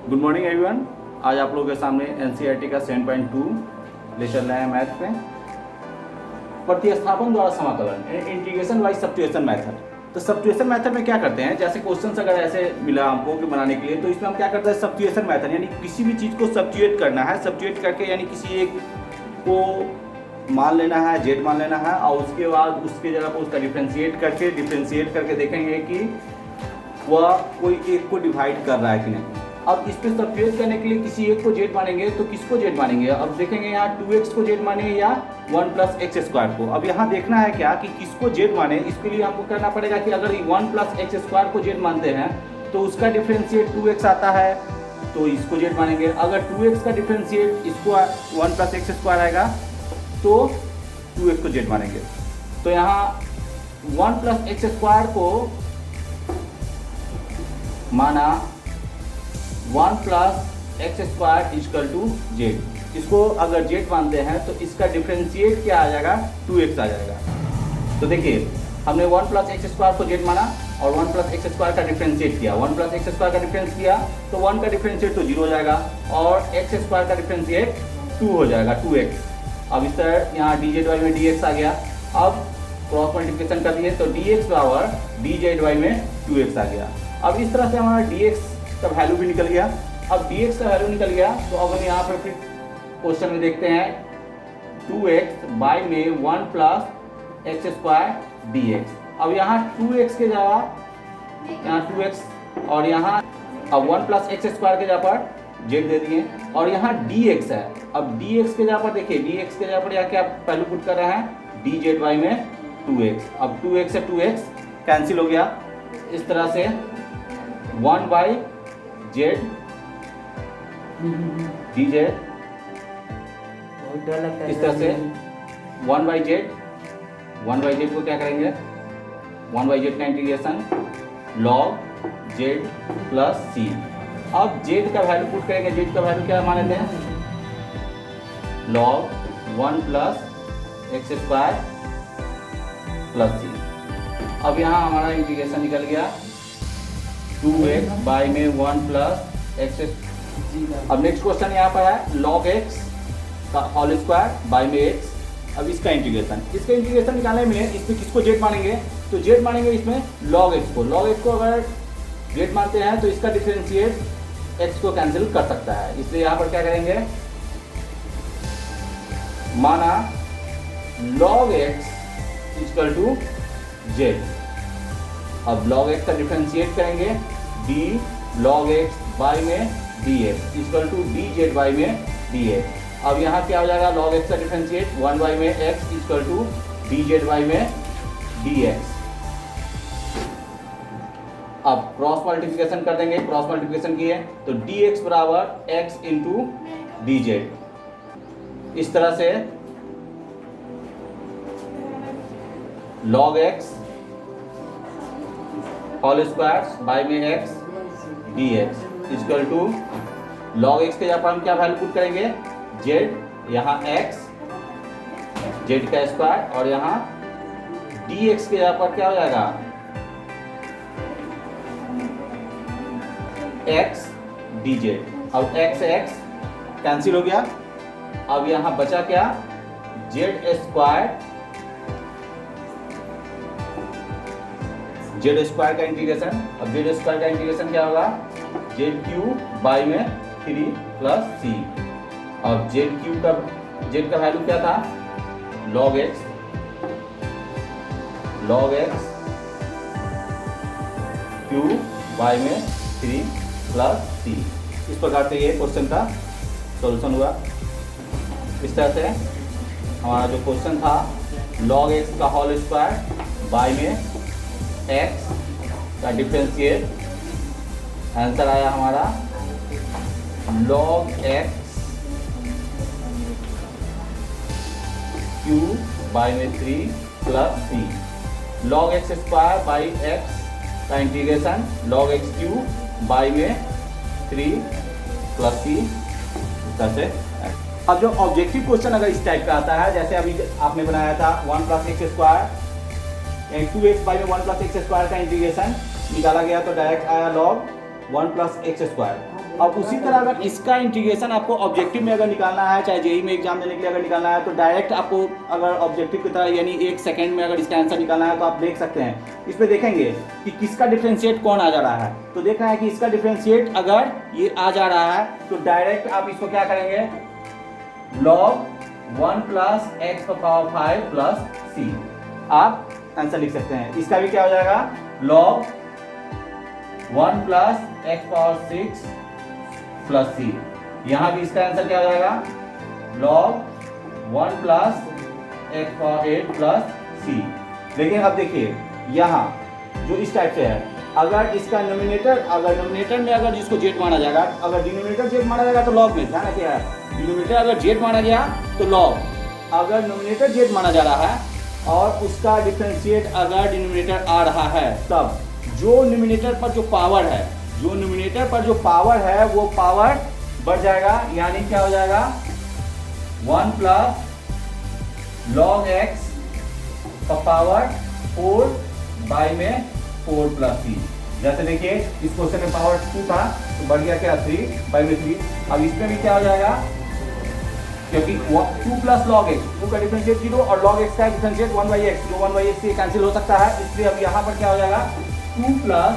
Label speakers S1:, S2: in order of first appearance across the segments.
S1: Good morning everyone. आज आप लोगों के सामने एनसीईआरटी का 7.2 ले चल रहा है मैथ में प्रतिस्थापन द्वारा समाकलन इंटीग्रेशन बाई सब्स्टिट्यूशन मेथड। तो सब्स्टिट्यूशन मेथड में क्या करते हैं, जैसे क्वेश्चन अगर ऐसे मिला हमको कि बनाने के लिए, तो इसमें हम क्या करते हैं सब्स्टिट्यूशन मेथड, यानी किसी भी चीज़ को सब्स्टिट्यूट करना है। सब्स्टिट्यूट करके यानी किसी एक को मान लेना है, जेड मान लेना है, और उसके बाद उसके जगह पर उसका डिफ्रेंशिएट करके देखेंगे कि वह कोई एक को डिवाइड कर रहा है कि नहीं। अब इस पर सब्स्टिट्यूट करने के लिए किसी एक को जेड मानेंगे, तो किसको जेड मानेंगे? अब देखेंगे यहाँ 2x को जेड मानेंगे या 1 + x² को। अब यहाँ देखना है क्या कि किसको जेड माने। इसके लिए हमको करना पड़ेगा कि अगर 1 + x² को जेड मानते हैं तो उसका डिफरेंशिएट 2x आता है, तो इसको जेड मानेंगे। अगर 2x का डिफरेंशिएट इसको 1 + x² आएगा तो 2x को जेड मानेंगे। तो यहाँ 1 + x² को माना 1 + x² = जेड। इसको अगर जेड मानते हैं तो इसका डिफरेंशिएट क्या आ जाएगा? 2x आ जाएगा। तो देखिए हमने 1 + x² को जेड माना और 1 + x² का डिफरेंशिएट किया। 1 + x² का डिफरेंस किया तो 1 का डिफरेंशिएट तो 0 हो जाएगा और x² का डिफरेंशिएट 2 हो जाएगा, 2x। अब इस तरह यहाँ dz में dx आ गया। अब क्रॉस मल्टीप्लिकेशन कर दिए तो dx = dz में 2x आ गया। अब इस तरह से हमारा dx का वैल्यू भी निकल गया। अब dx का वैल्यू निकल गया तो अब हम यहाँ पर फिर क्वेश्चन में देखते हैं 2x बाई में 1 + x² dx। अब यहाँ 2x के जगह यहाँ 2x और यहाँ अब 1 + x² के जगह पर z दे दिए और यहाँ dx है। अब dx के जगह पर देखिए, dx के जगह पर यहाँ क्या वैल्यू पुट कर रहे हैं? dz में 2x। अब 2x से 2x कैंसिल हो गया। इस तरह से 1/z dz, इस तरह से 1/z को क्या करेंगे? 1/z का इंटीग्रेशन log z + c। अब z का वैल्यू पुट करेंगे। z का वैल्यू क्या मान लेते हैं? log 1 + x² + c। अब यहाँ हमारा इंटीग्रेशन निकल गया 2x बाई में 1 + x। अब नेक्स्ट क्वेश्चन यहाँ पर है log x का होल स्क्वायर बाई में x। अब इसका इंटीग्रेशन निकालने में इसमें किसको जेड मानेंगे? तो जेड मानेंगे इसमें log x को। log x को अगर जेड मानते हैं तो इसका डिफरेंशिएट x को कैंसिल कर सकता है, इसलिए यहाँ पर क्या करेंगे? माना log x = z। अब log x का डिफरेंशिएट करेंगे d log x बाई में dx = dz बाई में dx। अब यहाँ क्या हो जाएगा? log x का डिफरेंशिएट 1 बाई में x = dz बाई में dx। अब क्रॉस मल्टीप्लिकेशन कर देंगे। क्रॉस मल्टीप्लिकेशन किए तो dx = x × dz। इस तरह से log x whole square by में x dx = log x के जगह पर हम क्या वैल्यू पुट करेंगे? z, यहाँ x z का स्क्वायर और यहाँ dx के जगह पर क्या हो जाएगा? x dz। अब x कैंसिल हो गया। अब यहाँ बचा क्या? z² का इंटीग्रेशन। अब z² का इंटीग्रेशन क्या होगा? z³ बाई में 3 + c। अब z का वैल्यू क्या था? log x क्यूब बाई में 3 + c। इस प्रकार से ये क्वेश्चन का सॉल्यूशन हुआ। इस तरह से हमारा जो क्वेश्चन था log x का होल स्क्वायर बाई में x का डिफरेंशिएट, आंसर आया हमारा log x क्यूब बाई में 3 + c। log x² by x का इंटीग्रेशन log x³ बाई में 3 + c। से अब जो ऑब्जेक्टिव क्वेश्चन अगर इस टाइप का आता है, जैसे अभी आपने बनाया था 1 + x², 2x बाई में 1 + x² का इंटीग्रेशन निकाला गया तो डायरेक्ट आया log 1 + x²। अब उसी तरह अगर इसका इंटीग्रेशन आपको ऑब्जेक्टिव में अगर निकालना है, चाहे जेई में एग्जाम देने के लिए अगर निकालना है, तो डायरेक्ट आपको अगर ऑब्जेक्टिव की तरह यानी 1 सेकंड में अगर इसका आंसर निकालना है तो आप देख सकते हैं। इसमें देखेंगे कि किसका डिफरेंशिएट कौन आ जा रहा है, तो देख रहे हैं कि इसका डिफरेंशिएट अगर ये आ जा रहा है तो डायरेक्ट आप इसको क्या करेंगे, log 1 plus x power 5 plus c, आप आंसर लिख सकते हैं। इसका भी क्या हो जाएगा, log 1 plus x power 6 plus c, यहां भी इसका आंसर क्या हो जाएगा, log 1 plus x power 8 plus c. लेकिन अब देखिए यहाँ जो इस टाइप से है, अगर इसका नोमिनेटर में अगर जिसको जेड माना जाएगा, अगर डिनोमिनेटर जेड माना जाएगा तो लॉग में, ध्यान रखिए, डिनोमिनेटर अगर जेड माना गया तो लॉग, अगर नोमिनेटर जेड माना जा रहा है और उसका डिफरेंशिएट अगर डिनोमिनेटर आ रहा है, तब जो न्यूमिनेटर पर जो पावर है वो पावर बढ़ जाएगा, यानी क्या हो जाएगा, 1 प्लस लॉग एक्स का पावर 4 बाई में 4 प्लस सी। जैसे देखिए इस क्वेश्चन में पावर 2 था तो बढ़ गया क्या, 3 बाई में 3। अब इसमें भी क्या हो जाएगा, क्योंकि 2 प्लस लॉग एक्स, 2 का डिफरेंशिएट 0 और लॉग एक्स का डिफरेंशिएट 1 बाई एक्स, जो 1 बाई एक्स से कैंसिल हो सकता है, इसलिए अब यहाँ पर क्या हो जाएगा, 2 प्लस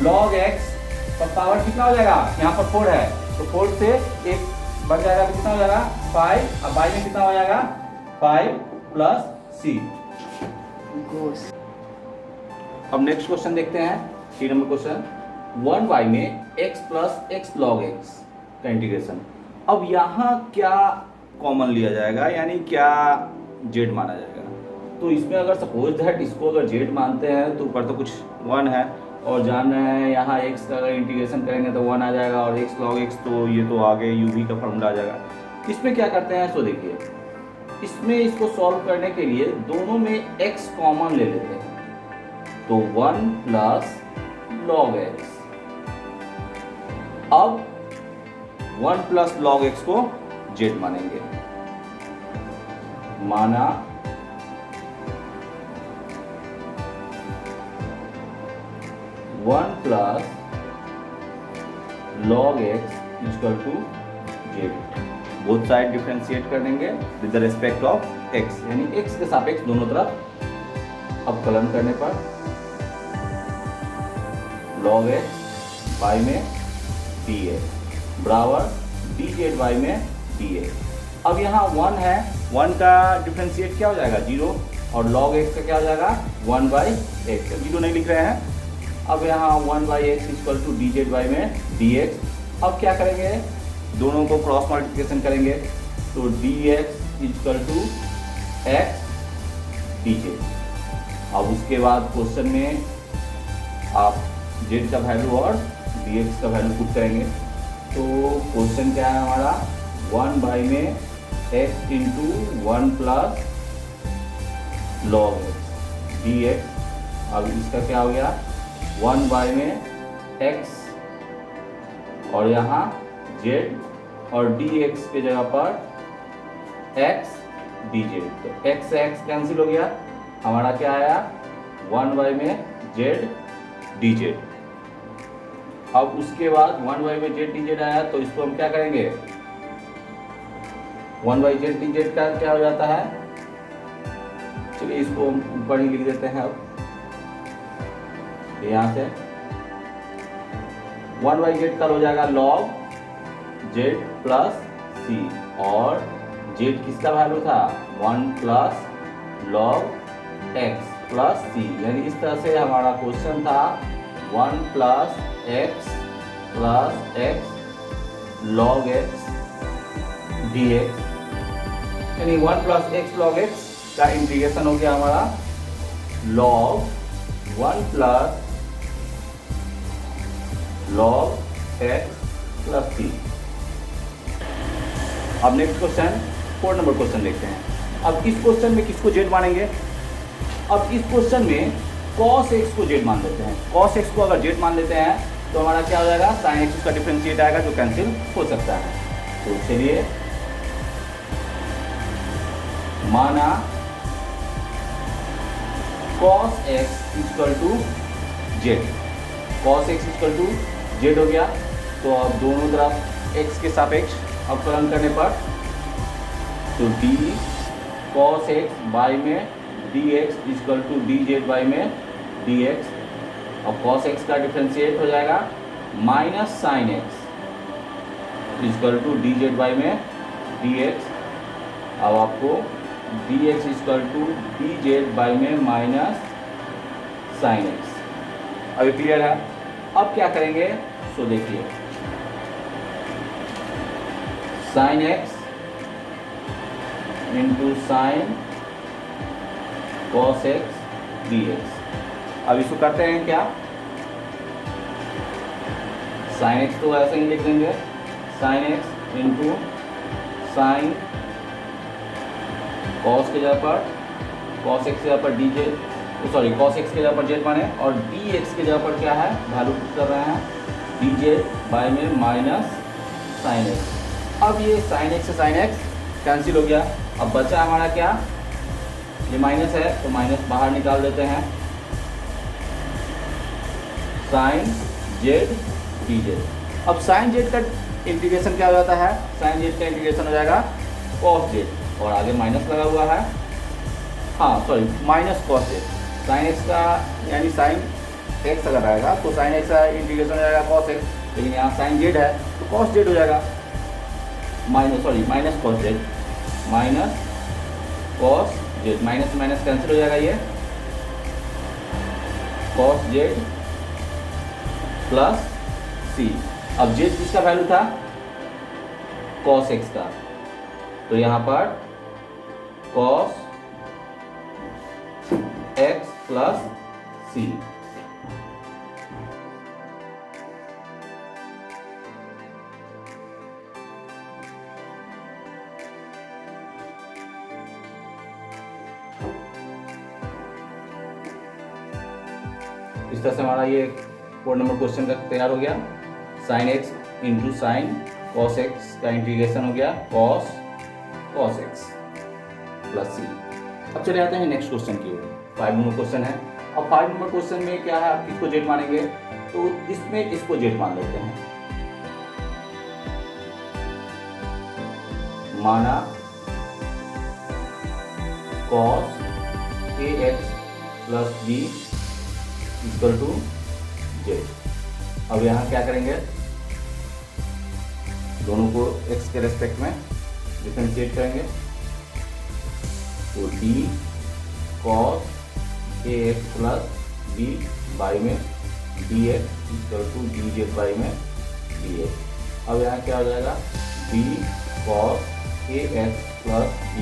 S1: लॉग एक्स का पावर कितना हो जाएगा, यहाँ पर 4 है तो 4 से 1 बढ़ जाएगा तो कितना हो जाएगा 5, अब बाई में कितना हो जाएगा 5 प्लस सी। अब नेक्स्ट क्वेश्चन देखते हैं, 3 नंबर क्वेश्चन, 1 बाई में x plus x log x का इंटीग्रेशन। अब यहाँ क्या कॉमन लिया जाएगा, यानी क्या जेड माना जाएगा, तो इसमें अगर सपोज दैट इसको अगर जेड मानते हैं तो ऊपर तो कुछ 1 है और जान रहे हैं यहाँ x का अगर इंटीग्रेशन करेंगे तो 1 आ जाएगा और x log x तो ये तो आगे u का फॉर्मूला आ जाएगा। इसमें क्या करते हैं, सो देखिए इसमें इसको सॉल्व करने के लिए दोनों में x कॉमन ले लेते हैं, तो 1 प्लस log x, अब 1 प्लस log x को z मानेंगे, माना 1 plus log x equal to z, both side differentiate कर देंगे with the respect of x, यानी x के सापेक्ष दोनों तरफ अवकलन करने पर log x बाई में dx बराबर dz बाई में dx। अब यहाँ 1 है, 1 का डिफरेंशिएट क्या हो जाएगा 0 और log x का क्या हो जाएगा 1 बाई एक्स, 0 नहीं लिख रहे हैं। अब यहाँ 1 by x equal to d z by में डी एक्स। अब क्या करेंगे, दोनों को क्रॉस मल्टीप्लिकेशन करेंगे तो d x equal to x d z. अब उसके बाद क्वेश्चन में आप जेड का वैल्यू और डी एक्स का वैल्यू पुट करेंगे, तो क्वेश्चन क्या है हमारा 1 बाई में x into 1 plus log x d x. अब इसका क्या हो गया 1 बाई में x और यहाँ z और dx के जगह पर x dz, तो x x कैंसिल हो गया, हमारा क्या आया 1 बाई में z dz। अब उसके बाद 1 बाई में z dz आया तो इसको हम क्या करेंगे, 1 बाई z dz का क्या हो जाता है, चलिए इसको हम ऊपर ही लिख देते हैं। अब यहाँ से 1 बाई जेड का हो जाएगा log जेड प्लस सी, और जेड किसका वैल्यू था 1 plus log x plus c, यानी इस तरह से हमारा क्वेश्चन था 1 plus x log x d x, यानी 1 प्लस एक्स log एक्स का इंटीग्रेशन हो गया हमारा log 1 plus log x plus c. अब नेक्स्ट क्वेश्चन 4 नंबर क्वेश्चन देखते हैं। अब इस क्वेश्चन में किसको जेड मानेंगे, अब इस क्वेश्चन में cos x को जेड मान लेते हैं। cos x को अगर जेड मान लेते हैं तो हमारा क्या हो जाएगा, sin x का डिफरेंशिएट आएगा जो कैंसिल हो सकता है। तो चलिए माना cos x equal to z, cos x equal to z हो गया। तो अब दोनों तरफ x के सापेक्ष अवकलन करने पर तो d cos x बाई में dx equal to dz by में dx, और cos x का डिफ्रेंशिएट हो जाएगा minus sine x equal to dz by में dx। अब आपको dx equal to dz by में माइनस साइन x। अभी क्लियर है? अब क्या करेंगे सो देखिए, sine x into sine cos x dx। अब इसको करते हैं क्या, साइन x तो ऐसे ही लिख देंगे, sine x into sine cos के जगह पर कॉस x के जगह पर dz, सॉरी कॉस x के जगह पर z माने, और dx के जगह पर क्या है वैल्यू पुट कर रहे हैं dz बाय में माइनस साइन x। अब ये साइन x से साइन x कैंसिल हो गया, अब बचा हमारा क्या, ये माइनस है तो माइनस बाहर निकाल देते हैं, साइन z dz। अब साइन z का इंटीग्रेशन क्या हो जाता है, साइन z का इंटीग्रेशन हो जाएगा कॉस z, और आगे माइनस लगा हुआ है, हाँ sorry minus cos z। Sine x का यानी साइन x अगर आएगा तो साइन x का इंटीग्रेशन हो जाएगा कॉस x, लेकिन यहाँ साइन z है तो कॉस z हो जाएगा minus cos z, minus cos z, minus minus cancel हो जाएगा, ये कॉस z प्लस c। अब z किसका वैल्यू था, कॉस x का, तो यहाँ पर कॉस x प्लस c। इस तरह से हमारा ये 4 नंबर क्वेश्चन का तैयार हो गया। Sine x into sine cos x का इंटीग्रेशन हो गया कॉस x प्लस सी। अब चले आते हैं नेक्स्ट क्वेश्चन की ओर, 5 नंबर क्वेश्चन है। अब 5 नंबर क्वेश्चन में क्या है, आप किसको जेड मानेंगे, तो इसमें इसको जेड मान लेते हैं, माना cos ax plus b equal to z. अब यहाँ क्या करेंगे, दोनों को x के रेस्पेक्ट में डिफरेंशिएट करेंगे, तो d cos ax plus b by में dx equal to dz by में dx। अब यहाँ क्या हो जाएगा, d cos ax plus b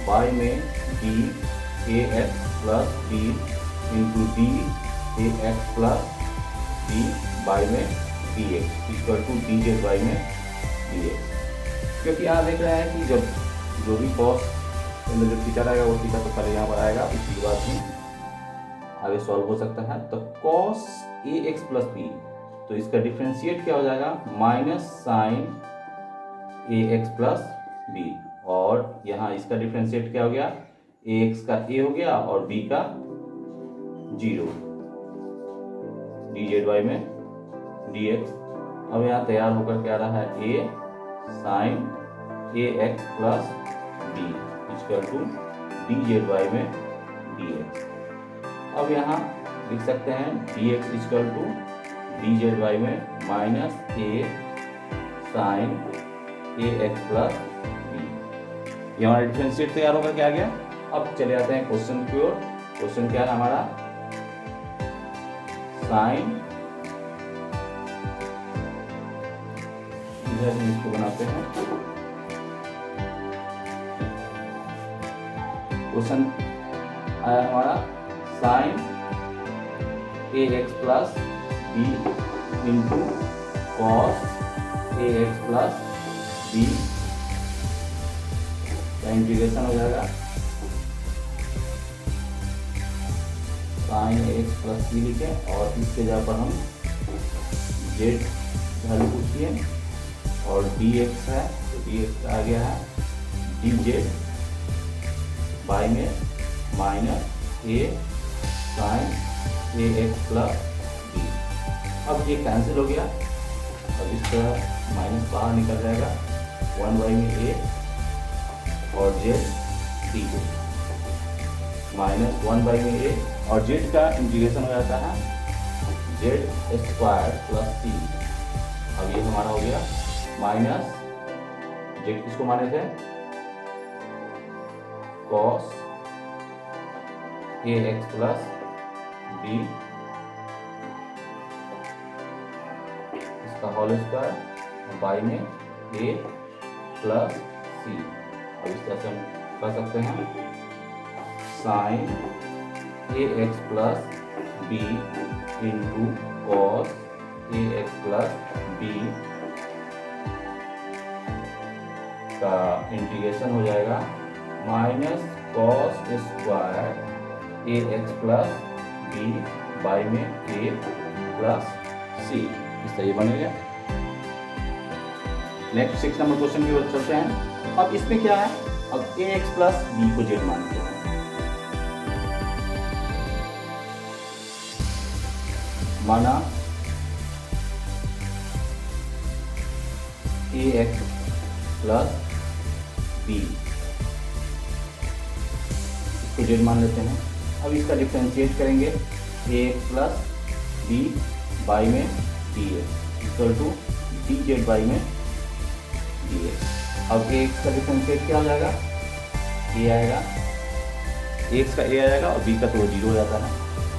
S1: by में d ax plus b into d ax plus b by में dx equal to dz by में dx। क्योंकि यहाँ देख रहे हैं कि जब जो भी कॉस अंदर जो थीटा आएगा वो थीटा तो पहले यहाँ पर आएगा, इसकी बात नहीं आगे सॉल्व हो सकता है। तो cos ax प्लस b, तो इसका डिफरेंशिएट क्या हो जाएगा, minus sine ax plus b, और यहाँ इसका डिफरेंशिएट क्या हो गया, ax का a हो गया और b का 0 dz बाई में dx। अब यहाँ तैयार होकर क्या रहा है, a sine ax plus b equal to dz by में dx। अब यहाँ लिख सकते हैं dx equal to dz by में minus a sine ax plus b। ये हमारा डिफरेंशिएट तैयार होकर क्या आ गया। अब चले आते हैं क्वेश्चन की ओर। क्वेश्चन क्या है हमारा, साइन, इधर इसको बनाते हैं, क्वेश्चन आया हमारा sine ax plus b into cos ax plus b का इंटीग्रेशन हो जाएगा साइन ax प्लस b लिखे, और इसके जगह पर हम z वैल्यू पूछिए, और dx है तो dx आ गया है dz बाई में minus a sine ax plus b। अब ये कैंसिल हो गया, अब इस तरह माइनस बाहर निकल जाएगा, 1y में a और z d को, -1 में a और z का इंटीग्रेशन हो जाता है z स्क्वायर प्लस c। अब ये हमारा हो गया माइनस z किसको माने थे, cos ax प्लस b इसका होल स्क्वायर, y में a प्लस c। अब इस तरह से हम कर सकते हैं sine ax plus b into cos ax plus b का इंटीग्रेशन हो जाएगा minus cos square ax plus b by में a प्लस c। इस तरह बनेगा। नेक्स्ट 6 नंबर क्वेश्चन की ओर चलते हैं। अब इसमें क्या है, अब ax प्लस b को z मानते हैं। माना ax प्लस b इसको z मान लेते हैं। अब इसका डिफरेंशिएट करेंगे ax प्लस b बाई में dx equal to dz by में dx। अब ax का डिफरेंशिएट क्या हो जाएगा, a आएगा, ax का a आ जाएगा और b का तो 0 हो जाता है।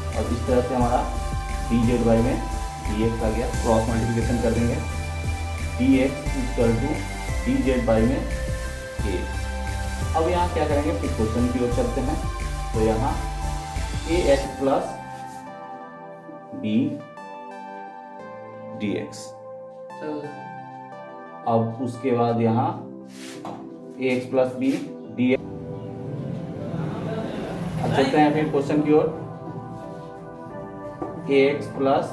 S1: और इस तरह से हमारा dz बाई में dx आ गया, क्रॉस मल्टीप्लिकेशन कर देंगे, dx equal to dz by में a। अब यहाँ क्या करेंगे, फिर क्वेश्चन की ओर चलते हैं। तो यहाँ ax प्लस b dx। अब उसके बाद यहाँ ax प्लस b dx। अब चलते हैं फिर क्वेश्चन की ओर, ax plus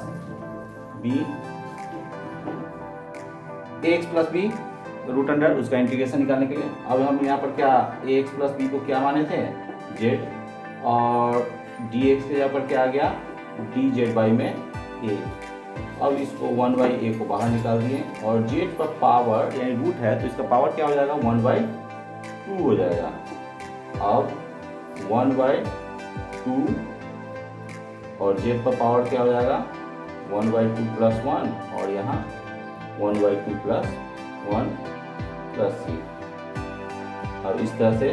S1: b root under उसका इंटीग्रेशन निकालने के लिए। अब हम यहाँ पर क्या ax प्लस b को क्या माने थे, z, और dx के यहाँ पर क्या आ गया, dz बाई में a। अब इसको 1/a को बाहर निकाल दिए और z पर पावर यानी रूट है तो इसका पावर क्या हो जाएगा, 1/2 हो जाएगा। अब 1/2 और z पर पावर क्या हो जाएगा, 1/2 प्लस 1 और यहाँ 1/2 प्लस 1 प्लस c। अब इस तरह से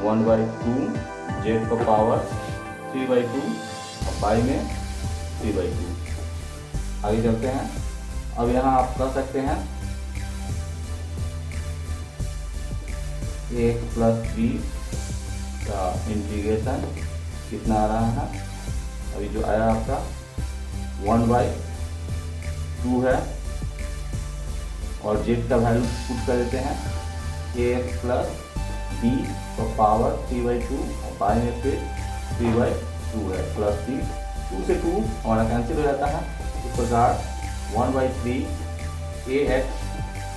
S1: 1/2 z पर पावर 3/2 और बाई में 3/2। आगे चलते हैं। अब यहाँ आप कर सकते हैं ax प्लस b का इंटीग्रेशन कितना आ रहा है, अभी जो आया आपका 1/2 है और z का वैल्यू पुट कर देते हैं, ax प्लस b का पावर 3/2 और बाई में फिर 3/2 है प्लस 2 से 2 हमारा कैंसिल हो जाता है। इस प्रकार 1/3 ax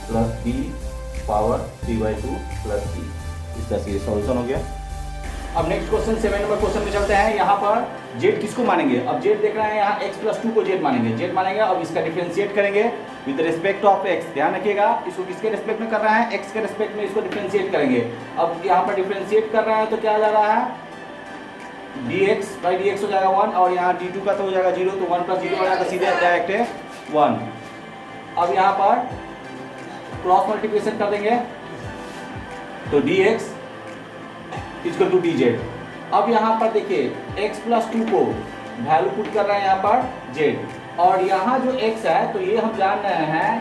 S1: plus b power 3/2 plus c। इस तरह से ये सॉल्यूशन हो गया। अब नेक्स्ट क्वेश्चन 7 नंबर क्वेश्चन में चलते हैं। यहाँ पर z किसको मानेंगे, अब z देख रहे हैं यहाँ x प्लस 2 को z मानेंगे, z मानेंगे। अब इसका डिफरेंशिएट करेंगे विद रिस्पेक्ट ऑफ x। ध्यान रखिएगा इसको किसके रिस्पेक्ट में कर रहा है, x के रिस्पेक्ट में इसको डिफरेंशिएट करेंगे। अब यहाँ पर डिफरेंशिएट कर रहा है तो क्या जा रहा है, dx बाई dx हो जाएगा 1 और यहाँ d2 का तो हो जाएगा 0, तो 1 प्लस 0 हो जाएगा, सीधे डायरेक्ट है 1। अब यहाँ पर क्रॉस मल्टीप्लिकेशन कर देंगे तो dx इक्वल टू dz। अब यहाँ पर देखिए x प्लस 2 को वैल्यू पुट कर रहे हैं यहाँ पर z और यहाँ जो x है तो ये हम जान रहे हैं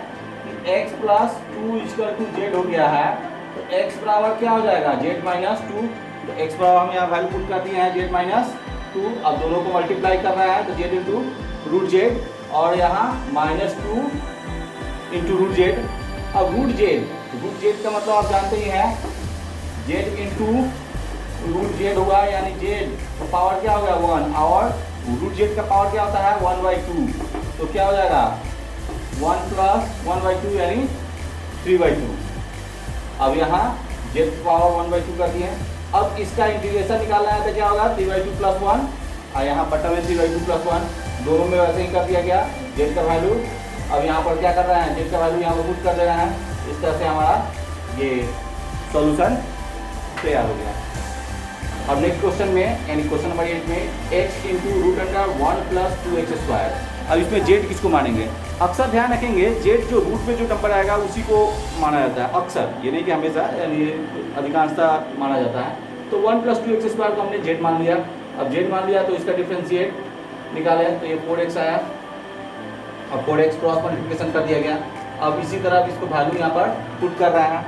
S1: कि x plus 2 equal to z हो गया है, तो x बराबर क्या हो जाएगा, z माइनस 2। तो x बराबर हम यहाँ वैल्यू पुट कर दिए हैं z माइनस 2। अब दोनों को मल्टीप्लाई कर रहा है तो z इंटू रूट z और यहाँ माइनस 2 इंटू रूट z। अब रूट z का मतलब आप जानते ही हैं z इंटू रूट z होगा, यानी z का पावर क्या होगा 1 और रूट z का पावर क्या होता है 1/2, तो क्या हो जाएगा 1 प्लस 1/2 यानी 3/2। अब यहाँ z का पावर 1/2 कर दिए। अब इसका इंटीग्रेशन निकालना है तो क्या होगा 3/2 प्लस 1 और यहाँ बटा में 3/2 प्लस 1 दोनों में वैसे ही कर दिया गया जेड का वैल्यू। अब यहाँ पर क्या कर रहे हैं, जेड का वैल्यू यहाँ पर पुट कर दे रहे हैं। इस तरह से हमारा ये सॉल्यूशन तैयार हो गया। अब नेक्स्ट क्वेश्चन में यानी क्वेश्चन नंबर 8 में x into root under 1 plus 2x square. अब इसमें जेड किसको मानेंगे? अक्सर ध्यान रखेंगे जेड जो रूट में जो नंबर आएगा उसी को माना जाता है अक्सर, ये नहीं कि हमेशा, यानी अधिकांशतः माना जाता है। तो 1 प्लस 2x स्क्वायर को हमने जेड मान लिया। अब जेड मान लिया तो इसका डिफ्रेंशिएट निकाले तो ये 4x आया। अब 4x क्रॉस मल्टीप्लिकेशन कर दिया गया। अब इसी तरह इसको वैल्यू यहाँ पर पुट कर रहे हैं।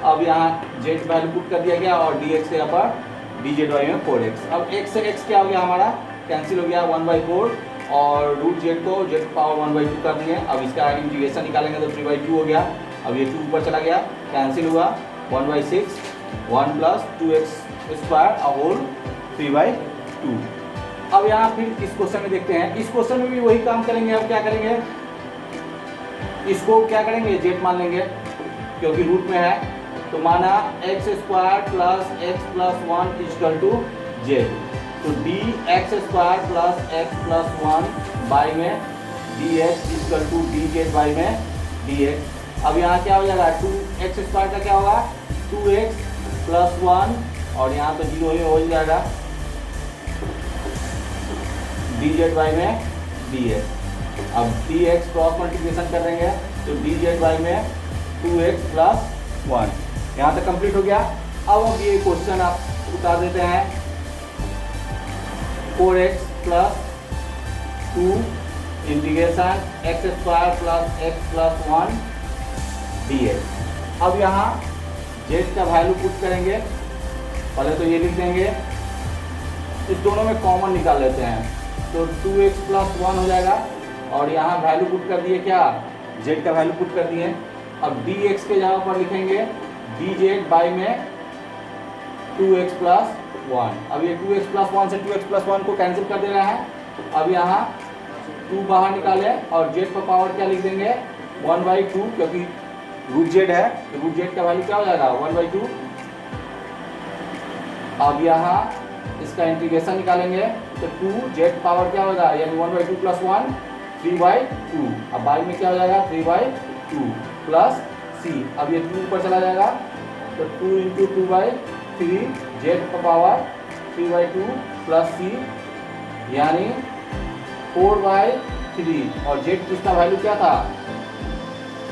S1: अब यहाँ जेड वैल्यू पुट कर दिया गया और dx के यहाँ पर dz वाई में 4x। अब x से x क्या हो गया हमारा, कैंसिल हो गया 1/4 और रूट जेड को जेड पावर 1/2 कर दिए। अब इसका इंटीग्रेशन निकालेंगे तो 3/2 हो गया। अब ये 2 ऊपर चला गया, कैंसिल हुआ 1/6 1 प्लस 2x स्क्वायर होल 3/2। अब यहाँ फिर इस क्वेश्चन में देखते हैं, इस क्वेश्चन में भी वही काम करेंगे। अब क्या करेंगे, इसको क्या करेंगे, जेड मान लेंगे क्योंकि रूट में है। तो माना x square plus x plus 1 equal to z. तो d x square plus x plus 1 by में d x equal to d z by में डी एक्स। अब यहाँ क्या हो जाएगा, 2x स्क्वायर का क्या होगा 2x प्लस 1 और यहाँ तो 0 ही हो जाएगा डी जेड बाई में डी एक्स। अब डी एक्स क्रॉस मल्टीप्लिकेशन कर देंगे तो डी जेड बाई में 2x प्लस 1। यहाँ तक कंप्लीट हो गया। अब ये क्वेश्चन आप उतार देते हैं 4x plus 2 integration x square plus x plus 1 dx। अब यहाँ z का वैल्यू पुट करेंगे, पहले तो ये लिख देंगे, इस दोनों में कॉमन निकाल लेते हैं तो 2x प्लस 1 हो जाएगा और यहाँ वैल्यू पुट कर दिए, क्या z का वैल्यू पुट कर दिए। अब dx के जगह पर लिखेंगे dz बाई में 2x प्लस 1। अब ये 2x प्लस 1 से 2x प्लस 1 को कैंसिल कर दे रहे हैं। अब यहाँ 2 बाहर निकाले और z पर पावर क्या लिख देंगे 1/2 क्योंकि रूट जेड है तो रूट जेड का वैल्यू क्या हो जाएगा 1/2। अब यहाँ इसका इंटीग्रेशन निकालेंगे तो 2z पावर क्या होगा यानी 1/2 प्लस 1 3/2। अब बाई में क्या हो जाएगा 3/2 प्लस c। अब ये 2 ऊपर चला जाएगा तो 2 इंटू 2/3 z का पावर 3/2 प्लस c यानी 4/3 और z किसका वैल्यू क्या था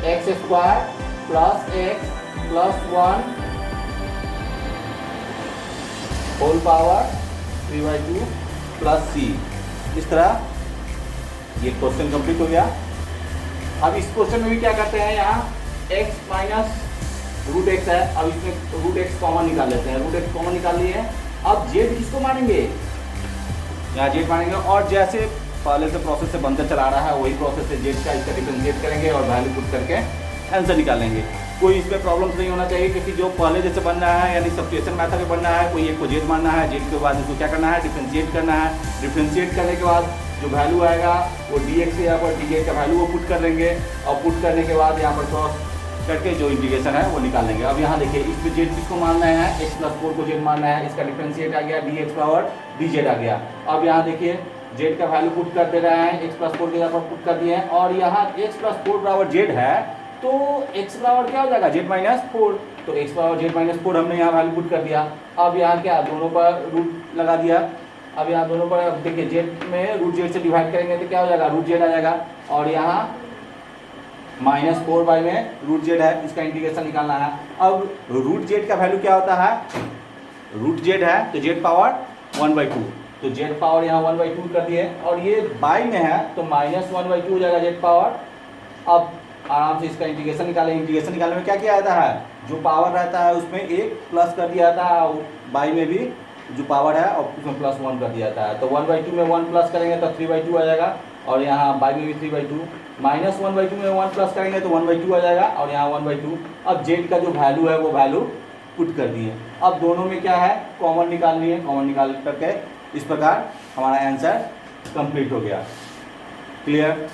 S1: x square plus x plus 1 whole power 3/2 plus c। इस तरह ये क्वेश्चन कंप्लीट हो गया। अब इस क्वेश्चन में भी क्या करते हैं, यहाँ x माइनस रूट एक्स है। अब इसमें रूट एक्स कॉमन निकाल लेते हैं, रूट एक्स कॉमन निकाल लिए। अब जेड किसको मानेंगे, यहाँ जेड मानेंगे और जैसे पहले से प्रोसेस से बनकर चला रहा है वही प्रोसेस से जेड का इसका डिफरेंशिएट करेंगे और वैल्यू पुट करके आंसर निकालेंगे। कोई इसमें प्रॉब्लम्स नहीं होना चाहिए क्योंकि जो पहले जैसे बन रहा है यानी सब्स्टिट्यूशन मेथड में बनना है, कोई एक को जेड मानना है, जेड के बाद इसको क्या करना है डिफरेंशिएट करना है। डिफरेंशिएट करने के बाद जो वैल्यू आएगा वो dx के यहाँ पर डी का वैल्यू वो पुट कर देंगे और पुट करने के बाद यहाँ पर क्रॉस करके जो इंटीग्रेशन है वो निकाल लेंगे। अब यहाँ देखिए इसमें जेड किसको मानना है x प्लस 4 को जेड मानना है, इसका डिफरेंशिएट आ गया dx पावर dz आ गया। अब यहाँ देखिए जेड का वैल्यू पुट कर दे रहे हैं, x प्लस 4 के यहाँ पर पुट कर दिए हैं और यहाँ x प्लस 4 बराबर जेड है तो x बराबर क्या हो जाएगा z माइनस 4। तो x बराबर z माइनस 4 हमने यहाँ वैल्यू पुट कर दिया। अब यहाँ क्या दोनों पर रूट लगा दिया। अब यहाँ दोनों पर अब देखिए जेड में रूट जेड से डिवाइड करेंगे तो क्या हो जाएगा रूट जेड आ जाएगा और यहाँ -4 बाई में रूट जेड है, इसका इंटीग्रेशन निकालना है। अब रूट जेड का वैल्यू क्या होता है, रूट जेड है तो जेड पावर 1/2 तो जेड पावर यहाँ 1/2 कर दिए और ये बाई में है तो -1/2 हो जाएगा जेड पावर। अब आराम से इसका इंटीग्रेशन निकालें। इंटीग्रेशन निकालने में क्या किया जाता है, जो पावर रहता है उसमें एक प्लस कर दिया जाता है और बाई में भी जो पावर है और उसमें +1 कर दिया जाता है। तो 1/2 में 1 प्लस करेंगे तो 3/2 आ जाएगा और यहाँ बाई में भी 3/2 -1/2 में 1 प्लस करेंगे तो 1/2 आ जाएगा और यहाँ 1/2। अब जेड का जो वैल्यू है वो वैल्यू पुट कर दिए। अब दोनों में क्या है कॉमन निकालनी है, कॉमन निकाल करके इस प्रकार हमारा आंसर कंप्लीट हो गया। क्लियर।